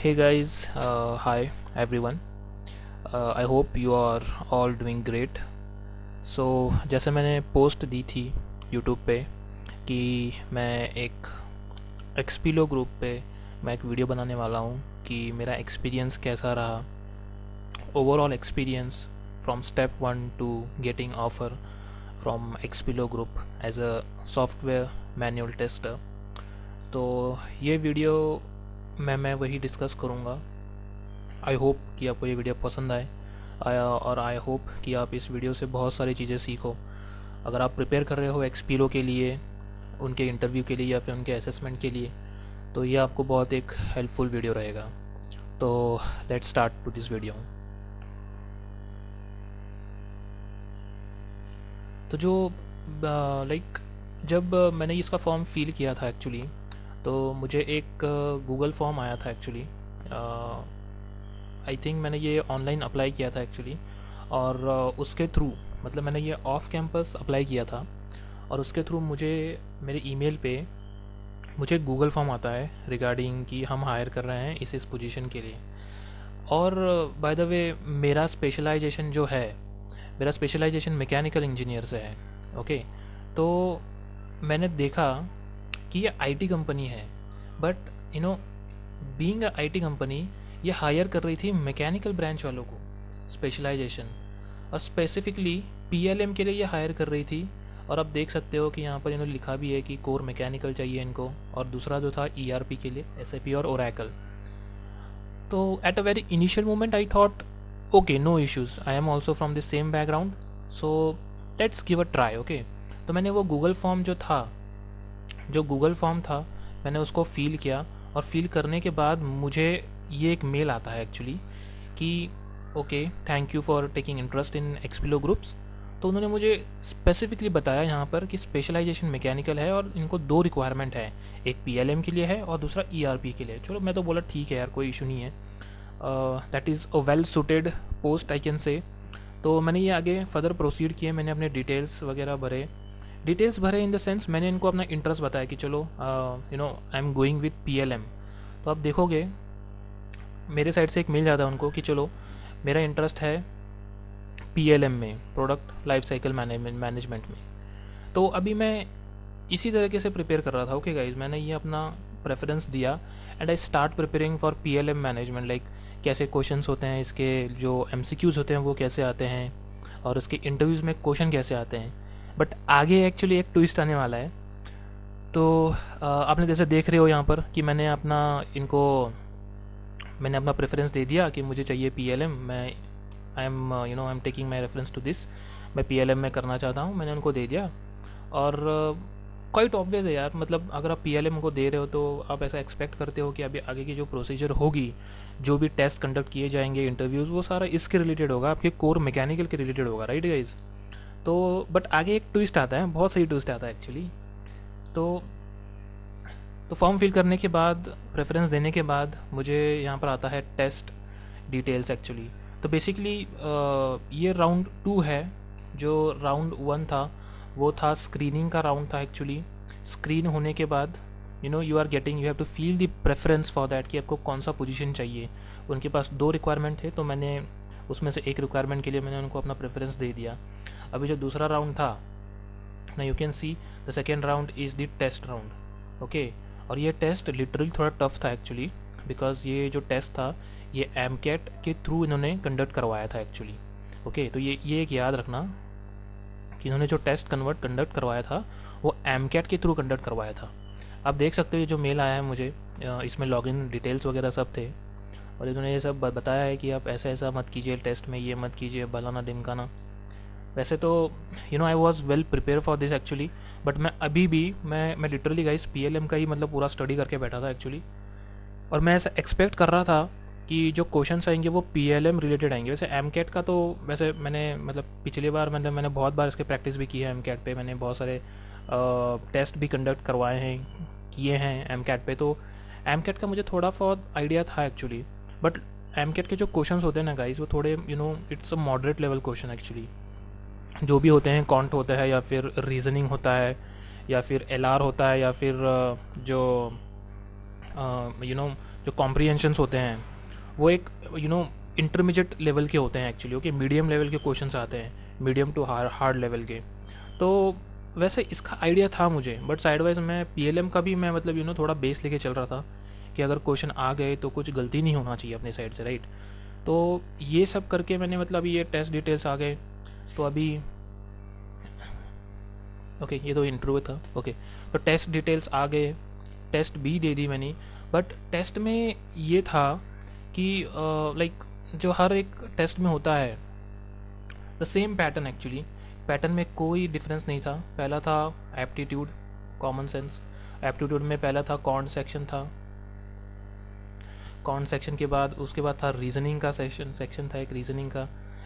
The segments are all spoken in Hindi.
Hey guys, hi everyone. I hope you are all doing great. So जैसे मैंने पोस्ट दी थी YouTube पे कि मैं एक एक्सपीलो ग्रुप पे मैं एक वीडियो बनाने वाला हूँ कि मेरा एक्सपीरियंस कैसा रहा, overall experience from step 1 to getting offer from Expelo group as a software manual tester. तो ये वीडियो मैं वही डिस्कस करूँगा। आई होप कि आपको ये वीडियो पसंद और आई होप कि आप इस वीडियो से बहुत सारी चीज़ें सीखो। अगर आप प्रिपेयर कर रहे हो एक्सपीलो के लिए, उनके इंटरव्यू के लिए या फिर उनके असेसमेंट के लिए, तो ये आपको बहुत एक हेल्पफुल वीडियो रहेगा। तो let's start to this video. तो जो लाइक जब मैंने इसका फॉर्म फिल किया था एक्चुअली, तो मुझे एक गूगल फॉर्म आया था एक्चुअली। आई थिंक मैंने ये ऑनलाइन अप्लाई किया था एक्चुअली, और उसके थ्रू मतलब मैंने ये ऑफ कैंपस अप्लाई किया था, और उसके थ्रू मुझे मेरे ईमेल पे मुझे गूगल फॉर्म आता है रिगार्डिंग कि हम हायर कर रहे हैं इस पोजीशन के लिए। और बाय द वे मेरा स्पेशलाइजेशन मैकेनिकल इंजीनियर से है। ओके, तो मैंने देखा कि ये आईटी कंपनी है, but you know being a IT company ये हायर कर रही थी मैकेनिकल ब्रांच वालों को स्पेशलाइजेशन, और स्पेसिफिकली पीएलएम के लिए ये हायर कर रही थी। और आप देख सकते हो कि यहाँ पर इन्होंने लिखा भी है कि कोर मैकेनिकल चाहिए इनको, और दूसरा जो था ईआरपी के लिए एसएपी और ओरेकल। तो at a very initial moment I thought okay, no issues, I am also from the same background, so let's give a try. Okay, तो मैंने वो गूगल फॉर्म था मैंने उसको फिल किया, और फिल करने के बाद मुझे ये एक मेल आता है एक्चुअली कि okay, thank you for taking interest in Expelo groups. तो उन्होंने मुझे स्पेसिफिकली बताया यहाँ पर कि स्पेशलाइजेशन मैकेनिकल है और इनको 2 रिक्वायरमेंट है, एक पीएलएम के लिए है और दूसरा ईआरपी के लिए। चलो, मैं तो बोला ठीक है यार, कोई इशू नहीं है, that is a well suited post I can say. तो मैंने ये आगे फर्दर प्रोसीड किए, मैंने अपने डिटेल्स वगैरह भरे इन द सेंस मैंने इनको अपना इंटरेस्ट बताया कि चलो I am going with PLM. तो आप देखोगे मेरे साइड से एक मिल जाता है उनको कि चलो मेरा इंटरेस्ट है पीएलएम में, प्रोडक्ट लाइफ साइकिल मैनेजमेंट में। तो अभी मैं इसी तरीके से प्रिपेयर कर रहा था। ओके गाइज, मैंने ये अपना प्रेफरेंस दिया and I start preparing for PLM management, like कैसे क्वेश्चंस होते हैं, इसके जो एमसीक्यूज होते हैं वो कैसे आते हैं, और उसके इंटरव्यूज़ में क्वेश्चन कैसे आते हैं। बट आगे एक्चुअली एक ट्विस्ट आने वाला है। तो आपने जैसे देख रहे हो यहाँ पर कि मैंने अपना प्रेफरेंस दे दिया कि मुझे चाहिए PLM. I am taking my reference to this, मैं पीएलएम में करना चाहता हूँ, मैंने उनको दे दिया। और क्वाइट ऑब्वियस है यार, मतलब अगर आप पीएलएम को दे रहे हो तो आप ऐसा एक्सपेक्ट करते हो कि अभी आगे की जो प्रोसीजर होगी, जो भी टेस्ट कंडक्ट किए जाएंगे, इंटरव्यूज़, वो सारा इसके रिलेटेड होगा, आपके कोर मैकेनिकल के रिलेटेड होगा, राइट गाइज। तो बट आगे एक ट्विस्ट आता है, बहुत सही ट्विस्ट आता है एक्चुअली। तो फॉर्म फिल करने के बाद, प्रेफरेंस देने के बाद, मुझे यहाँ पर आता है टेस्ट डिटेल्स एक्चुअली। तो बेसिकली ये राउंड 2 है। जो राउंड 1 था वो था स्क्रीनिंग का राउंड था एक्चुअली। स्क्रीन होने के बाद you have to feel the preference for that कि आपको कौन सा पोजीशन चाहिए। उनके पास 2 रिक्वायरमेंट थे, तो मैंने उसमें से एक रिक्वायरमेंट के लिए मैंने उनको अपना प्रेफरेंस दे दिया। अभी जो दूसरा राउंड था ना, you can see the second round is the test round. Okay, और ये टेस्ट लिटरली थोड़ा टफ था एक्चुअली, बिकॉज ये जो टेस्ट था ये एमकेट के थ्रू इन्होंने कंडक्ट करवाया था एक्चुअली। ओके, तो ये एक याद रखना कि इन्होंने जो टेस्ट कंडक्ट करवाया था वो एमकेट के थ्रू कंडक्ट करवाया था। आप देख सकते हो ये जो मेल आया है मुझे, इसमें लॉगिन डिटेल्स वगैरह सब थे, और इन्होंने ये सब बताया है कि आप ऐसा ऐसा मत कीजिए, टेस्ट में ये मत कीजिए, भलाना डिमकाना। वैसे तो I was well prepare for this actually, but मैं अभी भी मैं लिटरली गाइस पीएलएम का ही मतलब पूरा स्टडी करके बैठा था एक्चुअली। और मैं ऐसा एक्सपेक्ट कर रहा था कि जो क्वेश्चंस आएंगे वो पीएलएम रिलेटेड आएंगे। वैसे एमकेट का तो वैसे मैंने मतलब पिछली बार मैंने बहुत बार इसके प्रैक्टिस भी की है एमकेट पे, मैंने बहुत सारे टेस्ट भी कंडक्ट करवाए हैं, किए हैं एमकेट पे। तो एमकेट का मुझे थोड़ा बहुत आइडिया था एक्चुअली, बट एमकेट के जो क्वेश्चंस होते हैं ना गाइस, वो थोड़े it's a moderate level question actually. जो भी होते हैं, कॉन्ट होता है या फिर रीजनिंग होता है या फिर एलआर होता है या फिर जो जो कॉम्प्रीहेंशंस होते हैं वो एक इंटरमीडिएट लेवल के होते हैं एक्चुअली। ओके, मीडियम लेवल के क्वेश्चंस आते हैं, मीडियम टू हार्ड लेवल के। तो वैसे इसका आइडिया था मुझे, बट साइड वाइज मैं पीएलएम का भी मैं मतलब थोड़ा बेस लेके चल रहा था कि अगर क्वेश्चन आ गए तो कुछ गलती नहीं होना चाहिए अपने साइड से, राइट। तो ये सब करके मैंने मतलब ये टेस्ट डिटेल्स आ गए। तो अभी ओके, ये तो इंटरव्यू था। ओके, तो टेस्ट डिटेल्स आ गए, टेस्ट भी दे दी मैंने। बट टेस्ट में ये था कि लाइक जो हर एक टेस्ट में होता है the same pattern actually, pattern में कोई डिफरेंस नहीं था। पहला था एप्टीट्यूड, कॉमन सेंस। एप्टीट्यूड में पहला था कॉन्ट सेक्शन था, कॉन्ट सेक्शन के बाद उसके बाद था रीजनिंग का सेक्शन था एक रीजनिंग का।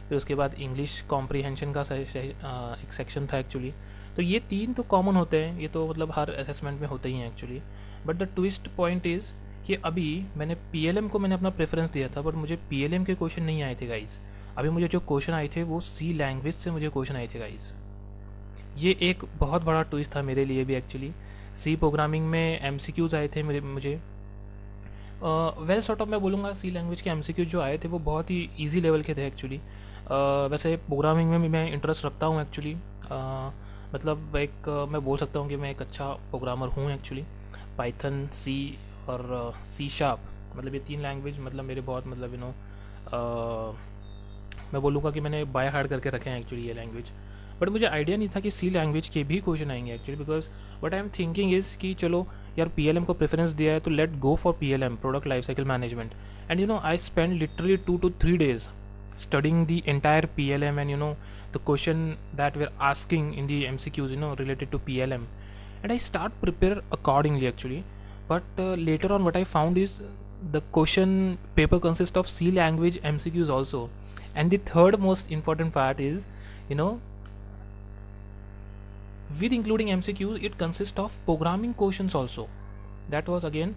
फिर उसके बाद इंग्लिश कॉम्प्रीहेंशन का एक सेक्शन था एक्चुअली। तो ये तीन तो कॉमन होते हैं, ये तो मतलब हर असेसमेंट में होते ही हैं actually. But the twist point is कि अभी मैंने पीएलएम को मैंने अपना प्रेफरेंस दिया था, बट मुझे पीएलएम के क्वेश्चन नहीं आए थे गाइज। अभी मुझे जो क्वेश्चन आए थे वो सी लैंग्वेज से मुझे क्वेश्चन आए थे गाइज। ये एक बहुत बड़ा ट्विस्ट था मेरे लिए भी एक्चुअली। सी प्रोग्रामिंग में एमसीक्यूज आए थे मुझे वेल सॉर्ट ऑफ मैं बोलूँगा सी लैंग्वेज के एमसीक्यूज जो आए थे वो बहुत ही इजी लेवल के थे एक्चुअली। वैसे प्रोग्रामिंग में भी मैं इंटरेस्ट रखता हूँ एक्चुअली। मतलब एक मैं बोल सकता हूँ कि मैं एक अच्छा प्रोग्रामर हूँ एक्चुअली। पाइथन, सी और सी शार्प, मतलब ये तीन लैंग्वेज मतलब मेरे बहुत मतलब मैं बोलूँगा कि मैंने बाय हार्ड करके रखे हैं एक्चुअली ये लैंग्वेज। बट मुझे आइडिया नहीं था कि सी लैंग्वेज के भी क्वेश्चन आएंगे actually, because what I am thinking is कि चलो यार पीएलएम को प्रेफरेंस दिया है तो let go for PLM, product life cycle management. And I spend literally 2 to 3 days studying the entire PLM and the question that we're asking in the MCQs related to PLM, and I start prepare accordingly actually. But later on what I found is the question paper consists of C language MCQs also, and the third most important part is with including MCQs it consists of programming questions also. That was again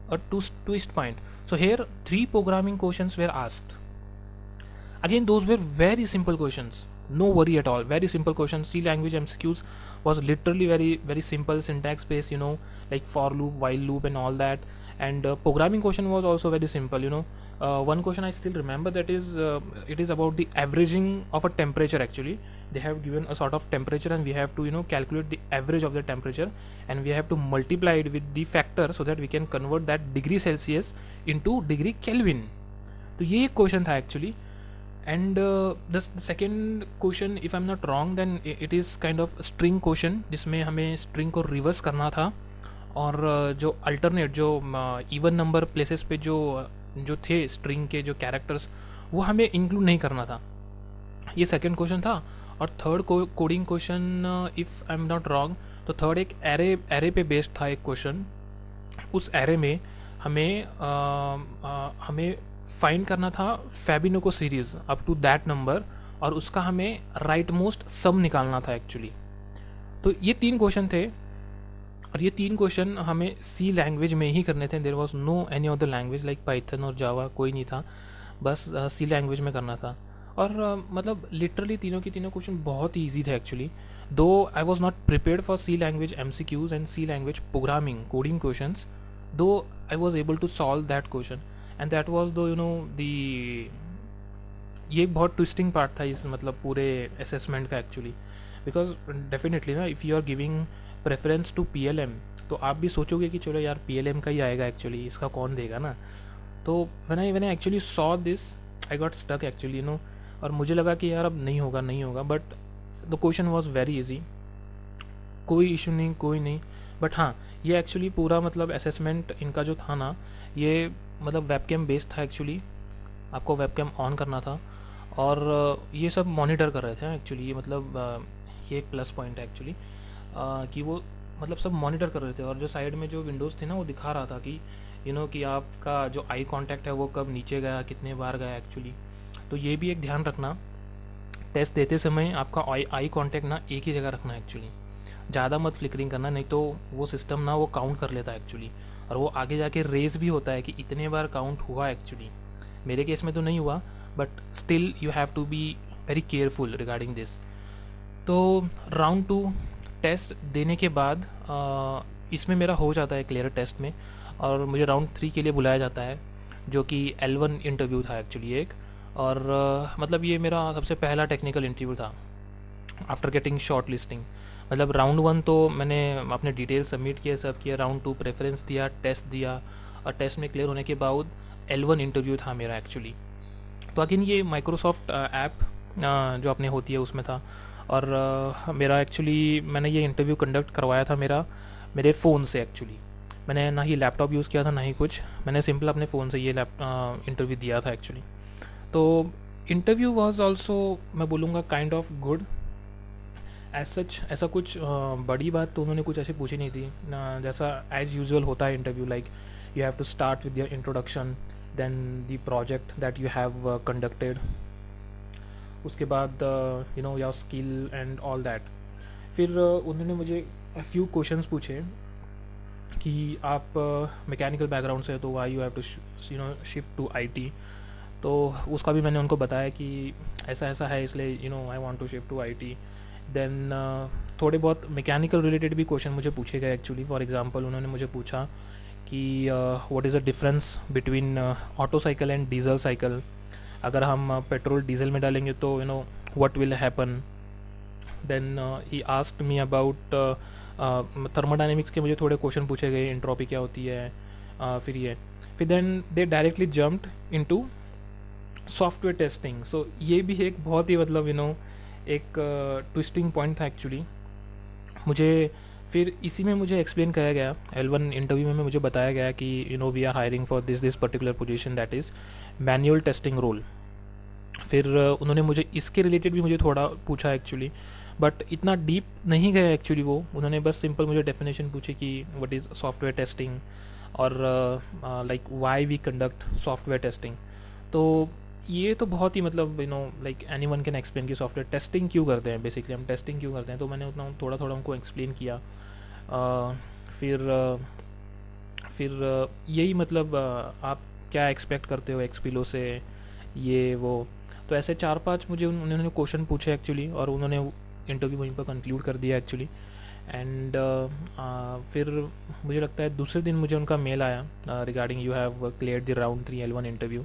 a twist point. So here 3 programming questions were asked. Again those were very simple questions, no worry at all, very simple questions. C language MCQs was literally very simple, syntax based, like for loop, while loop and all that. And programming question was also very simple. One question I still remember, that is it is about the averaging of a temperature actually. They have given a sort of temperature and we have to calculate the average of the temperature, and we have to multiply it with the factor so that we can convert that degree Celsius into degree Kelvin. तो ये एक क्वेश्चन था actually. And the second question if I am not wrong then it is kind of string question, जिसमें हमें स्ट्रिंग को रिवर्स करना था, और जो अल्टरनेट जो इवन नंबर प्लेसेस पे जो थे स्ट्रिंग के जो कैरेक्टर्स वो हमें इंक्लूड नहीं करना था. ये सेकेंड क्वेश्चन था. और third coding question if I am not wrong, तो थर्ड एक एरे पे बेस्ड था एक क्वेश्चन. उस एरे में हमें फाइंड करना था Fibonacci series up to that number, और उसका हमें राइट मोस्ट सम निकालना था एक्चुअली. तो ये 3 क्वेश्चन थे, और ये 3 क्वेश्चन हमें सी लैंग्वेज में ही करने थे. There was no any other language like Python और जावा, कोई नहीं था, बस सी लैंग्वेज में करना था. और मतलब लिटरली तीनों के तीनों क्वेश्चन बहुत ही ईजी थे actually. Though I was not prepared for C language MCQs and C language programming coding question, though I was able to solve that question. And that was ये एक बहुत ट्विस्टिंग पार्ट था इस मतलब पूरे असेसमेंट का एक्चुअली. बिकॉज डेफिनेटली ना, if you are giving preference to PLM, तो आप भी सोचोगे कि चलो यार PLM का ही आएगा एक्चुअली, इसका कौन देगा ना. तो when I actually saw this I got stuck actually और मुझे लगा कि यार अब नहीं होगा. But the question was very easy, कोई इशू नहीं, कोई नहीं. बट हाँ, ये एक्चुअली पूरा मतलब असेसमेंट इनका जो था ना, ये मतलब वेबकैम बेस्ड था एक्चुअली. आपको वेबकैम ऑन करना था, और ये सब मॉनिटर कर रहे थे एक्चुअली. ये मतलब ये एक प्लस पॉइंट है एक्चुअली कि वो मतलब सब मॉनिटर कर रहे थे. और जो साइड में जो विंडोज़ थे ना, वो दिखा रहा था कि कि आपका जो आई कांटेक्ट है वो कब नीचे गया, कितने बार गया एक्चुअली. तो ये भी एक ध्यान रखना, टेस्ट देते समय आपका आई कांटेक्ट ना एक ही जगह रखना एक्चुअली. ज़्यादा मत फ्लिकरिंग करना, नहीं तो वो सिस्टम ना वो काउंट कर लेता है एक्चुअली, और वो आगे जाके रेज भी होता है कि इतने बार काउंट हुआ एक्चुअली. मेरे केस में तो नहीं हुआ, but still you have to be very careful regarding this. तो राउंड 2 टेस्ट देने के बाद इसमें मेरा हो जाता है क्लियर टेस्ट में. और मुझे राउंड 3 के लिए बुलाया जाता है, जो कि L1 इंटरव्यू था एक्चुअली एक। और मतलब ये मेरा सबसे पहला टेक्निकल इंटरव्यू था आफ्टर गेटिंग शॉर्ट लिस्टिंग। मतलब राउंड 1 तो मैंने अपने डिटेल सबमिट किए, सब किया, राउंड 2 प्रेफरेंस दिया, टेस्ट दिया, और टेस्ट में क्लियर होने के बाद L1 इंटरव्यू था मेरा एक्चुअली। तो अगेन ये माइक्रोसॉफ्ट ऐप जो अपने होती है उसमें था। और मेरा एक्चुअली मैंने ये इंटरव्यू कंडक्ट करवाया था मेरे फ़ोन से एक्चुअली। मैंने ना ही लैपटॉप यूज़ किया था ना ही कुछ, मैंने सिंपल अपने फ़ोन से ये इंटरव्यू दिया था एक्चुअली। तो इंटरव्यू वाज आल्सो, मैं बोलूँगा, kind of good as such. ऐसा कुछ बड़ी बात तो उन्होंने कुछ ऐसे पूछी नहीं थी ना, जैसा एज यूजुअल होता है interview, like you have to start with your introduction, then the project that you have conducted, उसके बाद your skill and all that. फिर उन्होंने मुझे फ्यू क्वेश्चंस पूछे कि आप मैकेनिकल बैकग्राउंड से, तो why you have to shift to IT. तो उसका भी मैंने उनको बताया कि ऐसा ऐसा है, इसलिए I want to shift to IT. Then थोड़े बहुत मैकेनिकल रिलेटेड भी क्वेश्चन मुझे पूछे गए एक्चुअली। फॉर एग्जांपल उन्होंने मुझे पूछा कि what is the difference between Otto cycle and diesel cycle. अगर हम पेट्रोल डीजल में डालेंगे तो what will happen. Then he asked me about thermodynamics के मुझे थोड़े क्वेश्चन पूछे गए, एंट्रोपी क्या होती है, फिर then they directly jumped into software testing. So ये भी एक बहुत ही मतलब एक ट्विस्टिंग पॉइंट था एक्चुअली। मुझे फिर इसी में मुझे एक्सप्लेन कराया गया, L1 इंटरव्यू में मुझे बताया गया कि we are hiring for this particular position, that is manual testing role. फिर उन्होंने मुझे इसके रिलेटेड भी मुझे थोड़ा पूछा एक्चुअली, बट इतना डीप नहीं गया एक्चुअली वो। उन्होंने बस सिंपल मुझे डेफिनेशन पूछी कि व्हाट इज़ सॉफ्टवेयर टेस्टिंग, और like why we conduct software testing. तो ये तो बहुत ही मतलब like anyone can explain कि सॉफ्टवेयर टेस्टिंग क्यों करते हैं, बेसिकली हम टेस्टिंग क्यों करते हैं। तो मैंने उतना थोड़ा थोड़ा उनको एक्सप्लेन किया। फिर यही मतलब आप क्या एक्सपेक्ट करते हो एक्सपीलो से, ये वो। तो ऐसे 4-5 मुझे उन्होंने क्वेश्चन पूछे एक्चुअली, और उन्होंने इंटरव्यू वहीं पर कंक्लूड कर दिया एक्चुअली। एंड फिर मुझे लगता है दूसरे दिन मुझे उनका मेल आया regarding you have cleared the round 3 L1 interview.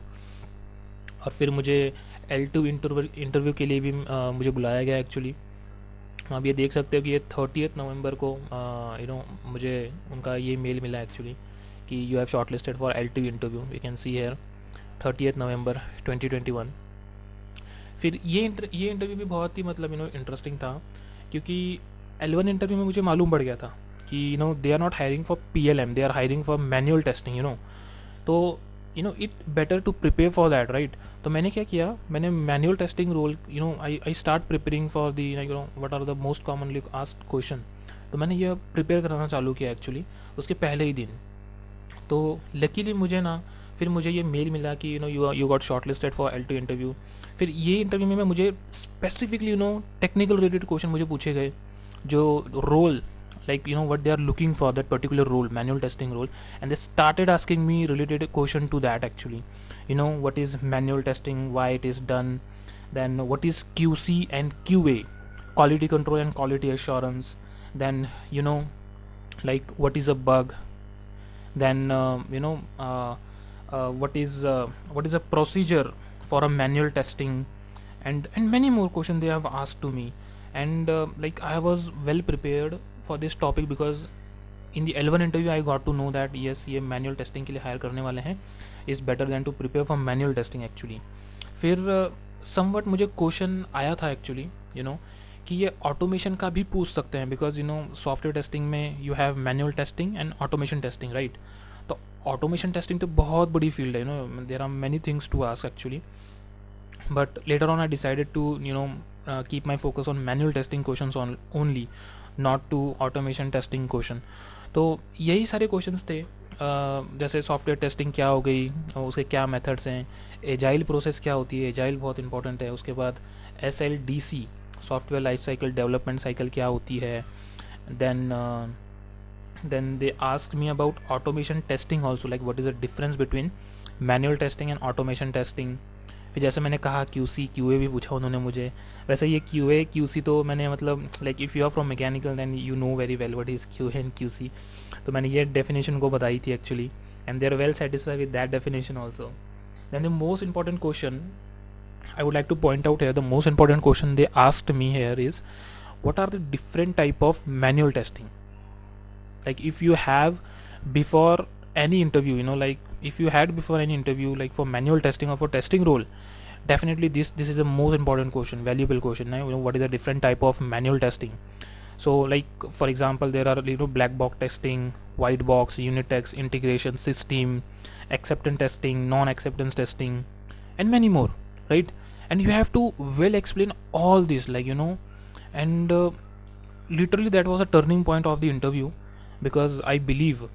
और फिर मुझे L2 इंटरव्यू के लिए भी मुझे बुलाया गया एक्चुअली। आप ये देख सकते हो कि ये 30 नवंबर को मुझे उनका ये मेल मिला एक्चुअली कि you have shortlisted for L2 interview, you can see here 30 November 2021। फिर ये इंटरव्यू भी बहुत ही मतलब इंटरेस्टिंग था, क्योंकि L1 इंटरव्यू में मुझे मालूम पड़ गया था कि they are not hiring for PLM, they are hiring for manual testing. तो it better to prepare for that, right. तो मैंने क्या किया, मैंने manual testing role I start preparing for the what are the most commonly asked question. तो मैंने ये प्रिपेयर करना चालू किया एक्चुअली उसके पहले ही दिन। तो लकीली फिर मुझे ये मेल मिला कि you got short listed for L2 interview. फिर ये इंटरव्यू में मुझे स्पेसिफिकली टेक्निकल रिलेटेड क्वेश्चन मुझे पूछे गए, जो role, like what they are looking for, that particular role, manual testing role. And they started asking me related question to that actually. What is manual testing, why it is done, then what is QC and QA, quality control and quality assurance, then like what is a bug, then what is a procedure for a manual testing, and many more questions they have asked to me. And like I was well prepared for this topic, because in the L1 interview I got to know that yes, ये manual testing के लिए hire करने वाले हैं, is better than to prepare for manual testing actually. फिर somewhat मुझे क्वेश्चन आया था एक्चुअली कि ये ऑटोमेशन का भी पूछ सकते हैं, बिकॉज सॉफ्टवेयर टेस्टिंग में you have manual testing and automation testing, right. तो ऑटोमेशन टेस्टिंग तो बहुत बड़ी फील्ड है, there are many things to ask actually. But later on I decided to keep my focus on manual testing questions only, not to automation testing question. तो यही सारे क्वेश्चंस थे, जैसे सॉफ्टवेयर टेस्टिंग क्या हो गई, उसके क्या मेथड्स हैं, एजाइल प्रोसेस क्या होती है, एजाइल बहुत इंपॉर्टेंट है। उसके बाद SLDC, software life cycle development cycle क्या होती है। Then they asked me about automation testing also, like what is the difference between manual testing and automation testing. फिर जैसे मैंने कहा QC QA भी पूछा उन्होंने मुझे। वैसे ये QA QC तो मैंने मतलब like if you are from mechanical then you know very well what is QA and QC, तो मैंने ये डेफिनेशन को बताई थी actually. and they are well satisfied with that definition also. Then the most important question I would like to point out here, the most important question they asked me here is, what are the different type of manual testing? Like if you have before any interview, like if you had before any interview, like for manual testing or for testing role, definitely this is the most important question, valuable question. What is the different type of manual testing? So like for example, there are black box testing, white box, unit tests, integration, system acceptance testing, non acceptance testing, and many more, right? And you have to well explain all this, and literally that was a turning point of the interview, because I believe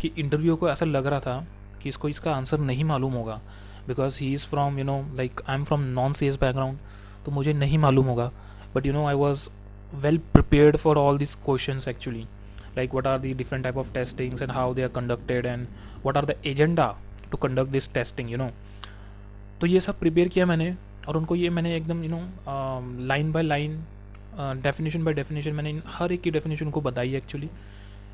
कि इंटरव्यू को ऐसा लग रहा था कि इसको इसका आंसर नहीं मालूम होगा, because he is from like I am from non CS background, तो मुझे नहीं मालूम होगा. But I was well prepared for all these questions actually, like what are the different type of testings and how they are conducted and what are the agenda to conduct this testing. तो ये सब प्रिपेयर किया मैंने, और उनको ये मैंने एकदम line by line, definition by definition मैंने हर एक की डेफिनेशन को बताई actually,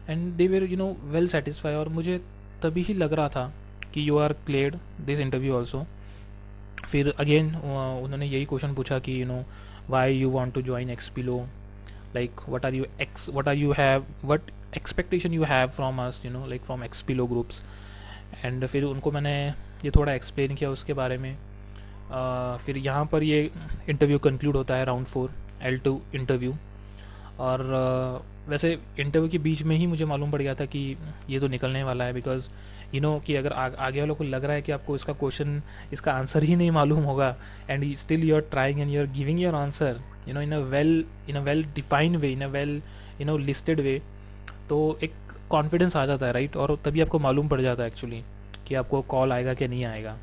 and they were well satisfy. और मुझे तभी ही लग रहा था कि you are cleared this interview also. फिर अगेन उन्होंने यही क्वेश्चन पूछा कि why you want to join Expelo, like what expectation you have from us, like from Expilo groups. and फिर उनको मैंने ये थोड़ा एक्सप्लेन किया उसके बारे में. फिर यहाँ पर ये इंटरव्यू कंक्लूड होता है राउंड 4 L2 इंटरव्यू. और वैसे इंटरव्यू के बीच में ही मुझे मालूम पड़ गया था कि ये तो निकलने वाला है, बिकॉज कि अगर आगे वालों को लग रहा है कि आपको इसका क्वेश्चन, इसका आंसर ही नहीं मालूम होगा, and still you are trying and you are giving your answer in a well defined way, in a well listed way, तो एक कॉन्फिडेंस आ जाता है, राइट? और तभी आपको मालूम पड़ जाता है एक्चुअली कि आपको कॉल आएगा कि नहीं आएगा.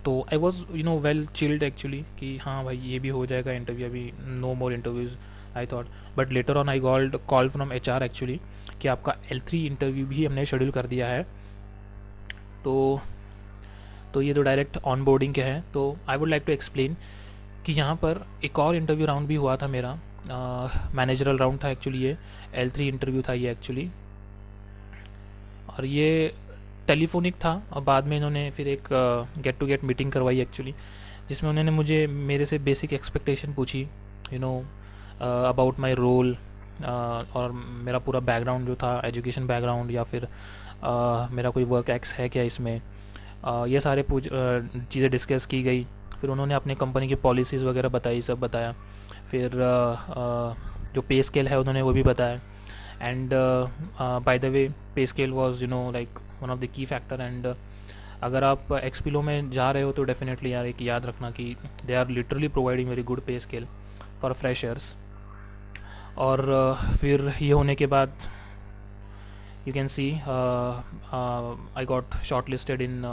तो I was well chilled actually कि हाँ भाई ये भी हो जाएगा इंटरव्यू, अभी no more interviews I thought. But later on I got call from HR actually कि आपका L3 इंटरव्यू भी हमने शेड्यूल कर दिया है. तो ये तो डायरेक्ट ऑन बोर्डिंग के हैं. तो I would like to explain कि यहाँ पर एक और इंटरव्यू राउंड भी हुआ था मेरा, मैनेजरल राउंड था एक्चुअली. ये L3 इंटरव्यू था ये एक्चुअली, और ये टेलीफोनिक था. और बाद में इन्होंने फिर एक गेट टू गेट मीटिंग करवाई एक्चुअली, जिसमें उन्होंने मेरे से बेसिक एक्सपेक्टेशन पूछी अबाउट माय रोल, और मेरा पूरा बैकग्राउंड जो था, एजुकेशन बैकग्राउंड, या फिर मेरा कोई वर्क एक्स है क्या इसमें, ये सारे चीज़ें डिस्कस की गई. फिर उन्होंने अपने कंपनी की पॉलिसीज़ वगैरह बताई, सब बताया. फिर जो पे स्केल है उन्होंने वो भी बताया. एंड बाय द वे पे scale was like one of the key factor. And अगर आप एक्सपीलो में जा रहे हो तो डेफिनेटली यार एक याद रखना कि they are literally providing very good pay scale for freshers. और फिर ये होने के बाद you can see I got short listed in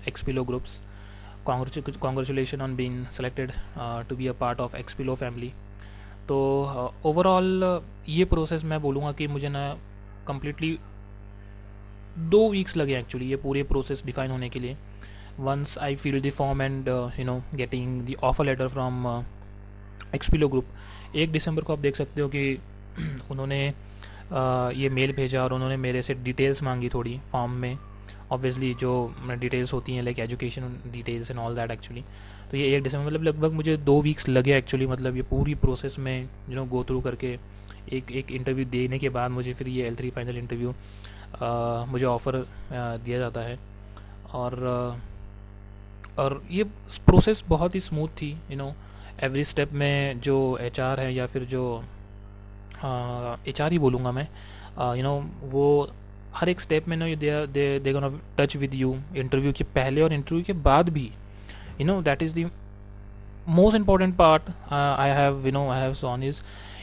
Expelo groups. Congratulations on being selected to be a part of Expilo family. तो ओवरऑल ये प्रोसेस मैं बोलूँगा कि मुझे ना कम्प्लीटली 2 वीक्स लगे एक्चुअली ये पूरे प्रोसेस डिफाइन होने के लिए. Once I fill the form and getting the offer letter from Expelo group. 1 दिसंबर को आप देख सकते हो कि उन्होंने ये मेल भेजा और उन्होंने मेरे से डिटेल्स मांगी थोड़ी फॉर्म में. ऑब्वियसली जो डिटेल्स होती हैं like education details and all that actually. तो ये 1 दिसंबर, मतलब लगभग मुझे 2 वीक्स लगे एक्चुअली, मतलब ये पूरी प्रोसेस में गो थ्रू करके एक इंटरव्यू देने के बाद मुझे फिर ये L3 फाइनल इंटरव्यू मुझे ऑफ़र दिया जाता है. और ये प्रोसेस बहुत ही स्मूथ थी. एवरी स्टेप में जो HR है, या फिर जो HR ही बोलूँगा मैं, वो हर एक स्टेप में they gonna touch with you, interview के पहले और इंटरव्यू के बाद भी. That is the most important part I have seen is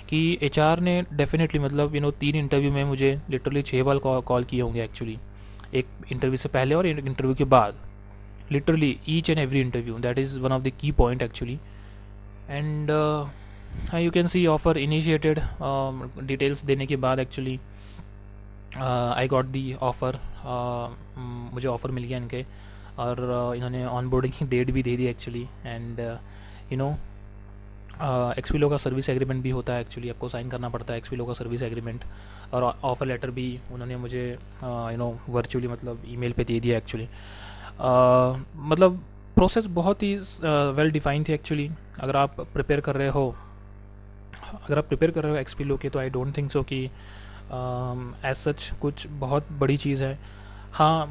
कि HR ने डेफिनेटली, मतलब 3 इंटरव्यू में मुझे लिटरली 6 बार कॉल किए होंगे एक्चुअली, एक इंटरव्यू से पहले और एक इंटरव्यू के बाद, literally each and every interview. That is one of the key point actually. And you can C offer initiated. Details देने के बाद actually I got the offer. मुझे ऑफ़र मिल गया इनके, और इन्होंने ऑन बोर्डिंग की डेट भी दे दी एक्चुअली. एंड एक्सपीलो का सर्विस एग्रीमेंट भी होता है एक्चुअली, आपको साइन करना पड़ता है एक्सपीलो का सर्विस एग्रीमेंट, और ऑफ़र लेटर भी उन्होंने मुझे वर्चुअली मतलब ईमेल पे दे दिया एक्चुअली। मतलब प्रोसेस बहुत ही वेल डिफाइन थी एक्चुअली। अगर आप प्रिपेयर कर रहे हो एक्सपीलो के, तो आई डोंट थिंक सो कि एज सच कुछ बहुत बड़ी चीज़ है। हाँ,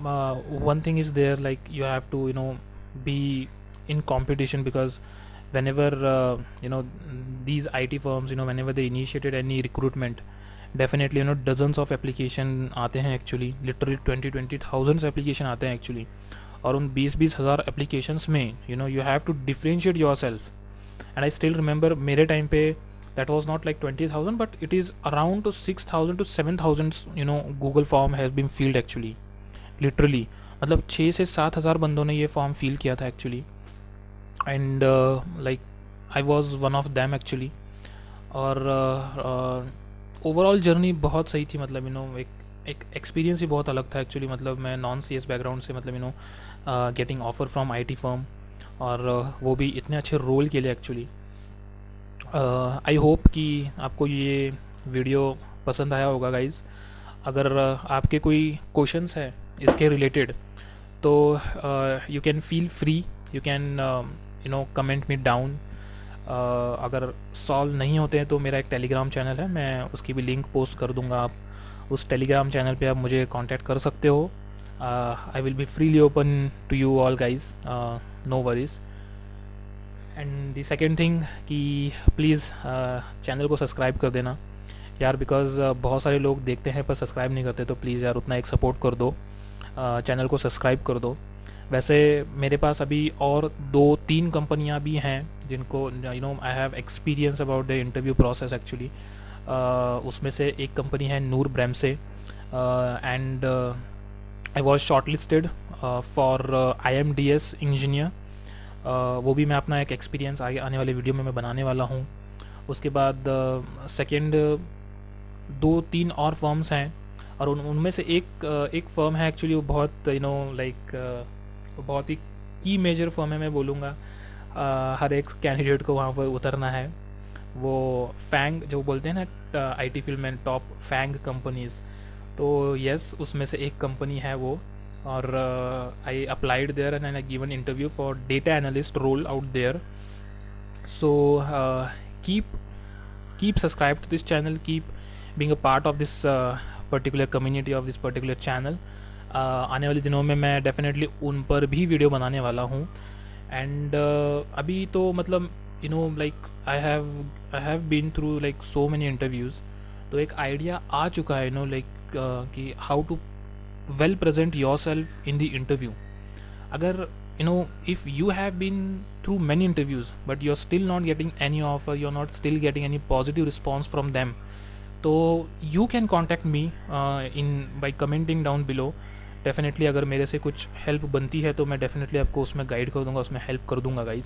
one thing is there, like you have to be in competition, because whenever these IT firms, whenever they initiated any recruitment, definitely dozens of application आते हैं actually, literally 20 thousands application आते हैं actually, और उन 20 हज़ार applications में you have to differentiate yourself. And I still remember मेरे time पे that was not like 20,000, but it is around to 6,000 to 7,000 Google form has been filled actually, literally मतलब 6 से 7 हज़ार बंदों ने ये फॉर्म फिल किया था actually, and like I was one of them actually. और ओवरऑल जर्नी बहुत सही थी, मतलब एक एक्सपीरियंस ही बहुत अलग था एक्चुअली। मतलब मैं नॉन CS बैकग्राउंड से, मतलब getting offer from IT firm, और वो भी इतने अच्छे रोल के लिए एक्चुअली। आई होप कि आपको ये वीडियो पसंद आया होगा गाइज़। अगर आपके कोई क्वेश्चंस है इसके रिलेटेड, तो you can feel free, you can comment me down. अगर सॉल्व नहीं होते हैं तो मेरा एक टेलीग्राम चैनल है, मैं उसकी भी लिंक पोस्ट कर दूंगा। आप उस टेलीग्राम चैनल पे आप मुझे कांटेक्ट कर सकते हो। I will be freely open to you all guys, no worries. And the second thing कि प्लीज़ चैनल को सब्सक्राइब कर देना यार, बिकॉज बहुत सारे लोग देखते हैं पर सब्सक्राइब नहीं करते, तो प्लीज़ यार उतना एक सपोर्ट कर दो, चैनल को सब्सक्राइब कर दो। वैसे मेरे पास अभी और 2-3 कंपनियां भी हैं जिनको I have experience about the interview process actually. उसमें से एक कंपनी है Knorr Bremse, and I was shortlisted for IMDS engineer. वो भी मैं अपना एक एक्सपीरियंस आगे आने वाले वीडियो में मैं बनाने वाला हूँ। उसके बाद सेकेंड 2-3 और फर्म्स हैं, और उनमें से एक फर्म है एक्चुअली, वो बहुत बहुत ही की मेजर फर्म है मैं बोलूँगा। हर एक कैंडिडेट को वहाँ पर उतरना है। वो फैंग जो बोलते हैं ना IT फील्ड में, टॉप फैंग कंपनीज़, तो यस उसमें से एक कंपनी है वो। और I applied there and I given interview for data analyst role out there. So keep subscribe to this channel, keep being a part of this particular community of this particular channel. आने वाले दिनों में मैं डेफिनेटली उन पर भी वीडियो बनाने वाला हूँ। एंड अभी तो मतलब like I have been through like so many interviews, तो एक आइडिया आ चुका है लाइक कि how to well present yourself in the interview. अगर if you have been through many interviews but you're still not getting any offer, you're not still getting any positive response from them, तो you can contact me by commenting down below. Definitely अगर मेरे से कुछ हेल्प बनती है तो मैं डेफिनेटली आपको उसमें गाइड कर दूंगा, उसमें हेल्प कर दूंगा guys.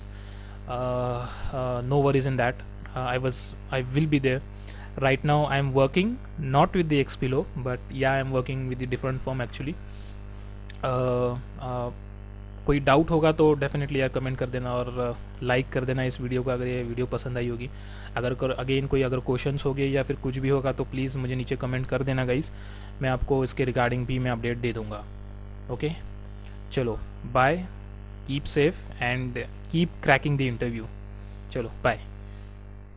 No worries in that, I will be there. Right now I am working not with the एक्सपीलो, but yeah I am working with the different form actually. कोई डाउट होगा तो डेफिनेटली यार कमेंट कर देना, और लाइक कर देना इस वीडियो को अगर ये वीडियो पसंद आई होगी। अगर अगेन कोई अगर क्वेश्चंस हो गए या फिर कुछ भी होगा तो प्लीज़ मुझे नीचे कमेंट कर देना गाइस, मैं आपको इसके रिगार्डिंग भी मैं अपडेट दे दूँगा। ओके, चलो bye, keep safe and keep cracking the interview. चलो बाय।